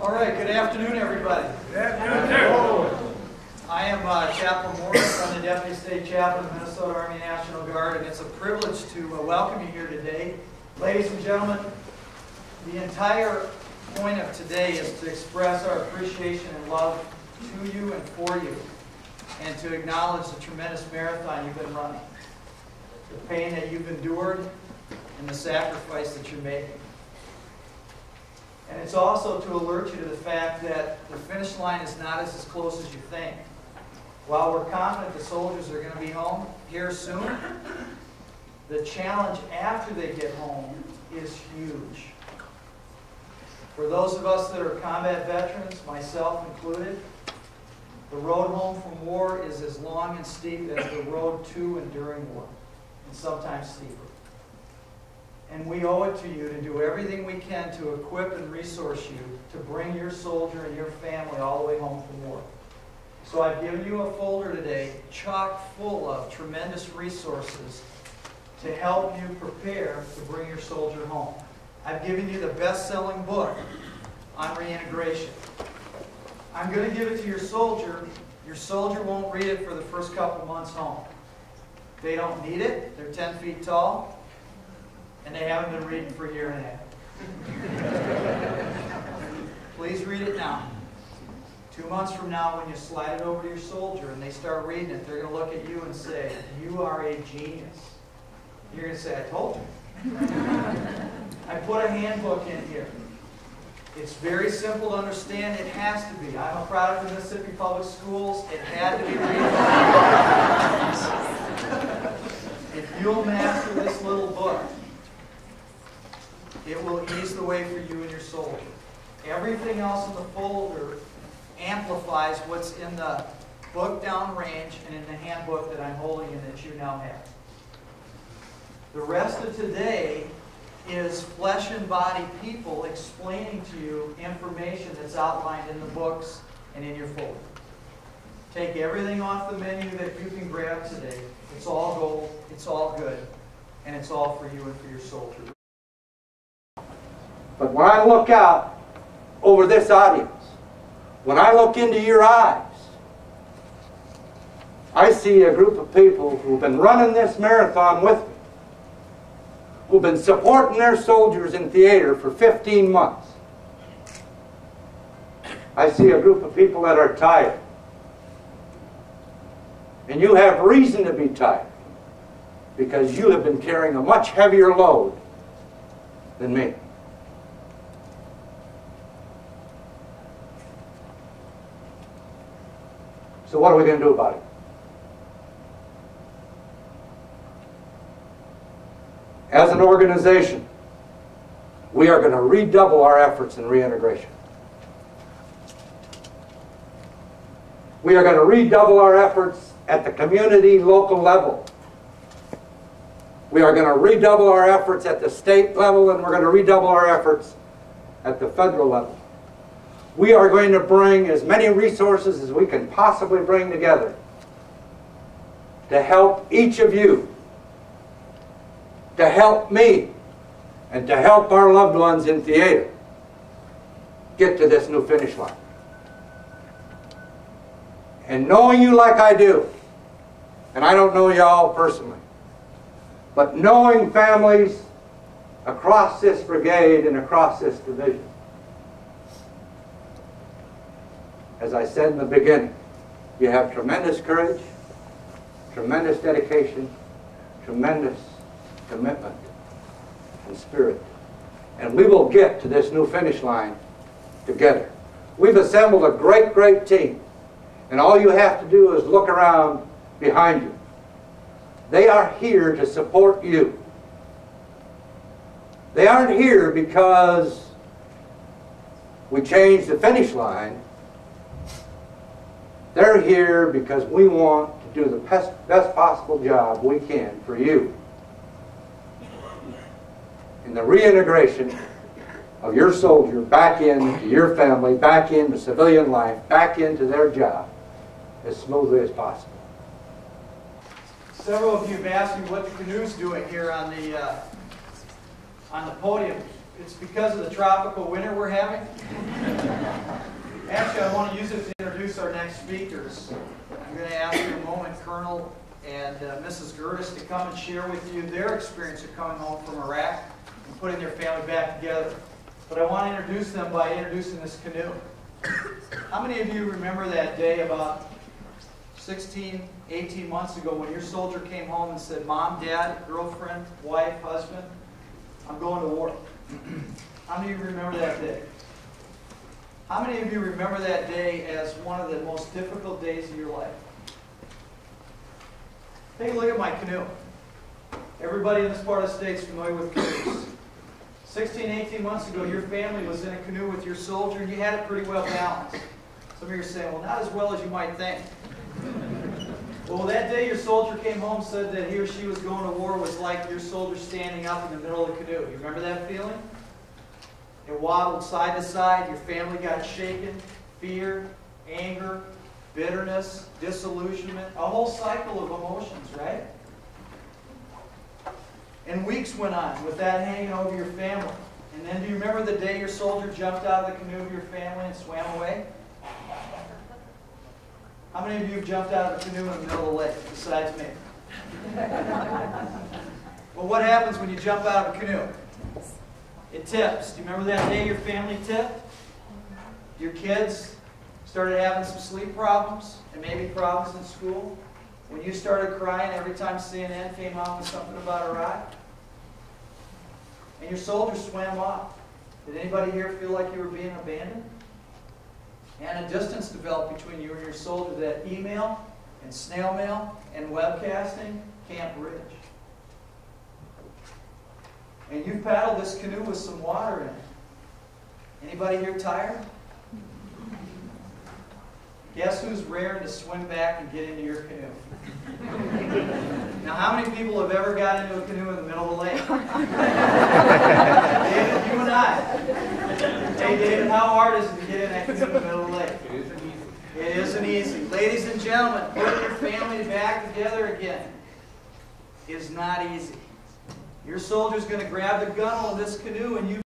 All right, good afternoon, everybody. Good afternoon. I am Chaplain Morris. I'm the Deputy State Chaplain of the Minnesota Army National Guard, and it's a privilege to welcome you here today. Ladies and gentlemen, the entire point of today is to express our appreciation and love to you and for you, and to acknowledge the tremendous marathon you've been running, the pain that you've endured, and the sacrifice that you're making. And it's also to alert you to the fact that the finish line is not as close as you think. While we're confident the soldiers are going to be home here soon, the challenge after they get home is huge. For those of us that are combat veterans, myself included, the road home from war is as long and steep as the road to and during war, and sometimes steeper. And we owe it to you to do everything we can to equip and resource you to bring your soldier and your family all the way home from war. So I've given you a folder today chock full of tremendous resources to help you prepare to bring your soldier home. I've given you the best-selling book on reintegration. I'm going to give it to your soldier. Your soldier won't read it for the first couple months home. They don't need it. They're 10 feet tall. And they haven't been reading for a year and a half. Please read it now. 2 months from now, when you slide it over to your soldier and they start reading it, they're going to look at you and say, "You are a genius." You're going to say, "I told you." I put a handbook in here. It's very simple to understand. It has to be. I'm a product of Mississippi Public Schools. It had to be readable. If you'll master this little book, it will ease the way for you and your soldier. Everything else in the folder amplifies what's in the book downrange and in the handbook that I'm holding and that you now have. The rest of today is flesh and body people explaining to you information that's outlined in the books and in your folder. Take everything off the menu that you can grab today. It's all gold, it's all good, and it's all for you and for your soldier. But when I look out over this audience, when I look into your eyes, I see a group of people who've been running this marathon with me, who've been supporting their soldiers in theater for 15 months. I see a group of people that are tired. And you have reason to be tired, because you have been carrying a much heavier load than me. So what are we going to do about it? As an organization, we are going to redouble our efforts in reintegration. We are going to redouble our efforts at the community, local level. We are going to redouble our efforts at the state level, and we're going to redouble our efforts at the federal level. We are going to bring as many resources as we can possibly bring together to help each of you, to help me, and to help our loved ones in theater get to this new finish line. And knowing you like I do, and I don't know you all personally, but knowing families across this brigade and across this division, as I said in the beginning, you have tremendous courage, tremendous dedication, tremendous commitment and spirit. And we will get to this new finish line together. We've assembled a great, great team. And all you have to do is look around behind you. They are here to support you. They aren't here because we changed the finish line. They're here because we want to do the best possible job we can for you in the reintegration of your soldier back into your family, back into civilian life, back into their job as smoothly as possible. Several of you have asked me what the canoe's doing here on the podium it's because of the tropical winter we're having. Actually, I want to use it to introduce our next speakers. I'm going to ask you in a moment, Colonel and Mrs. Gertis, to come and share with you their experience of coming home from Iraq and putting their family back together. But I want to introduce them by introducing this canoe. How many of you remember that day about 16, 18 months ago when your soldier came home and said, Mom, Dad, girlfriend, wife, husband, I'm going to war? How many of you remember that day? How many of you remember that day as one of the most difficult days of your life? Take a look at my canoe. Everybody in this part of the state is familiar with canoes. 16, 18 months ago, your family was in a canoe with your soldier, and you had it pretty well balanced. Some of you are saying, well, not as well as you might think. Well, that day your soldier came home, said that he or she was going to war, was like your soldier standing up in the middle of the canoe. You remember that feeling? It waddled side to side. Your family got shaken. Fear, anger, bitterness, disillusionment, a whole cycle of emotions, right? And weeks went on with that hanging over your family. And then do you remember the day your soldier jumped out of the canoe of your family and swam away? How many of you have jumped out of a canoe in the middle of the lake, besides me? Well, what happens when you jump out of a canoe? It tips. Do you remember that day your family tipped? Your kids started having some sleep problems and maybe problems in school? When you started crying every time CNN came out with something about Iraq? And your soldier swam off. Did anybody here feel like you were being abandoned? And a distance developed between you and your soldier that email and snail mail and webcasting can't bridge. And you've paddled this canoe with some water in it. Anybody here tired? Guess who's raring to swim back and get into your canoe? Now, how many people have ever got into a canoe in the middle of the lake? David, you and I. Hey, David, how hard is it to get in that canoe in the middle of the lake? It isn't easy. Ladies and gentlemen, putting your family back together again is not easy. Your soldier's going to grab the gunwale of this canoe and you